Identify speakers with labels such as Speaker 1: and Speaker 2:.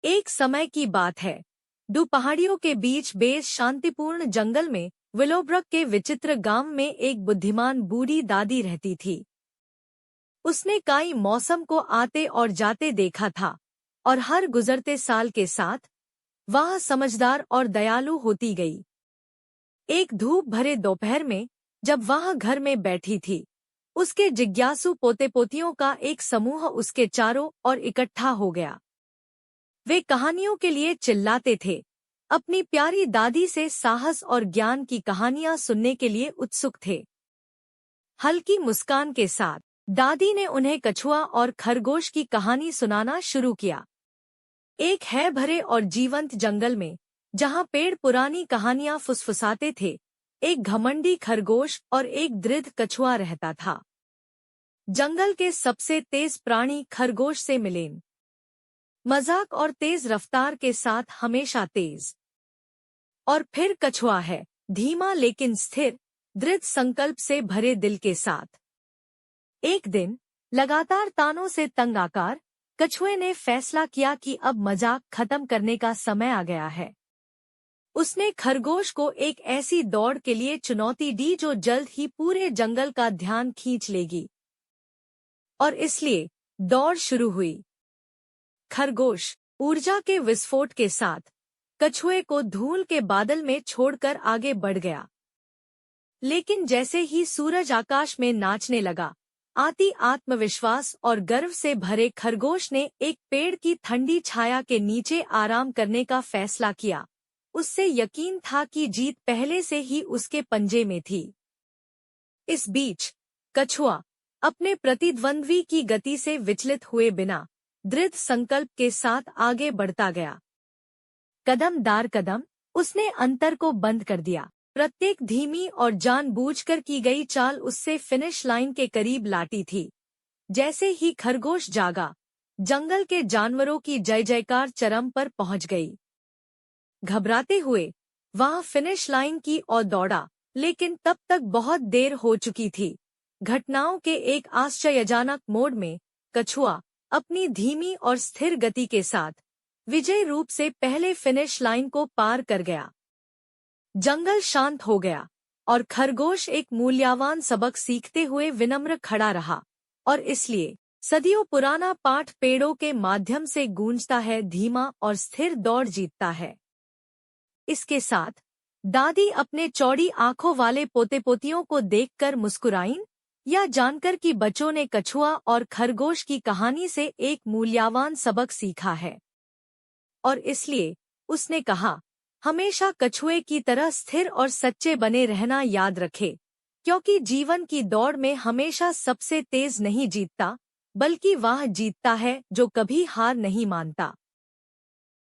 Speaker 1: एक समय की बात है। दो पहाड़ियों के बीच बेस शांतिपूर्ण जंगल में विलोब्रक के विचित्र गांव में एक बुद्धिमान बूढ़ी दादी रहती थी। उसने कई मौसम को आते और जाते देखा था और हर गुजरते साल के साथ वह समझदार और दयालु होती गई। एक धूप भरे दोपहर में जब वह घर में बैठी थी, उसके जिज्ञासु पोते पोतियों का एक समूह उसके चारों ओर इकट्ठा हो गया। वे कहानियों के लिए चिल्लाते थे, अपनी प्यारी दादी से साहस और ज्ञान की कहानियां सुनने के लिए उत्सुक थे। हल्की मुस्कान के साथ दादी ने उन्हें कछुआ और खरगोश की कहानी सुनाना शुरू किया। एक है भरे और जीवंत जंगल में, जहां पेड़ पुरानी कहानियां फुसफुसाते थे, एक घमंडी खरगोश और एक दृढ़ कछुआ रहता था। जंगल के सबसे तेज प्राणी खरगोश से मिलेन मजाक और तेज रफ्तार के साथ हमेशा तेज। और फिर कछुआ है, धीमा लेकिन स्थिर, दृढ़ संकल्प से भरे दिल के साथ। एक दिन लगातार तानों से तंग आकर कछुए ने फैसला किया कि अब मजाक खत्म करने का समय आ गया है। उसने खरगोश को एक ऐसी दौड़ के लिए चुनौती दी जो जल्द ही पूरे जंगल का ध्यान खींच लेगी। और इसलिए दौड़ शुरू हुई। खरगोश ऊर्जा के विस्फोट के साथ कछुए को धूल के बादल में छोड़कर आगे बढ़ गया। लेकिन जैसे ही सूरज आकाश में नाचने लगा, आती आत्मविश्वास और गर्व से भरे खरगोश ने एक पेड़ की ठंडी छाया के नीचे आराम करने का फैसला किया। उससे यकीन था कि जीत पहले से ही उसके पंजे में थी। इस बीच कछुआ अपने प्रतिद्वंद्वी की गति से विचलित हुए बिना दृढ़ संकल्प के साथ आगे बढ़ता गया। कदम दार कदम उसने अंतर को बंद कर दिया। प्रत्येक धीमी और जानबूझकर की गई चाल उससे फिनिश लाइन के करीब लाती थी। जैसे ही खरगोश जागा, जंगल के जानवरों की जय जयकार चरम पर पहुंच गई। घबराते हुए वह फिनिश लाइन की ओर दौड़ा, लेकिन तब तक बहुत देर हो चुकी थी। घटनाओं के एक आश्चर्यजनक मोड़ में कछुआ अपनी धीमी और स्थिर गति के साथ विजयी रूप से पहले फिनिश लाइन को पार कर गया। जंगल शांत हो गया और खरगोश एक मूल्यवान सबक सीखते हुए विनम्र खड़ा रहा। और इसलिए सदियों पुराना पाठ पेड़ों के माध्यम से गूंजता है, धीमा और स्थिर दौड़ जीतता है। इसके साथ दादी अपने चौड़ी आंखों वाले पोते पोतियों को देखकर मुस्कुराईं, या जानकर कि बच्चों ने कछुआ और खरगोश की कहानी से एक मूल्यवान सबक सीखा है। और इसलिए उसने कहा, हमेशा कछुए की तरह स्थिर और सच्चे बने रहना याद रखे, क्योंकि जीवन की दौड़ में हमेशा सबसे तेज नहीं जीतता, बल्कि वह जीतता है जो कभी हार नहीं मानता।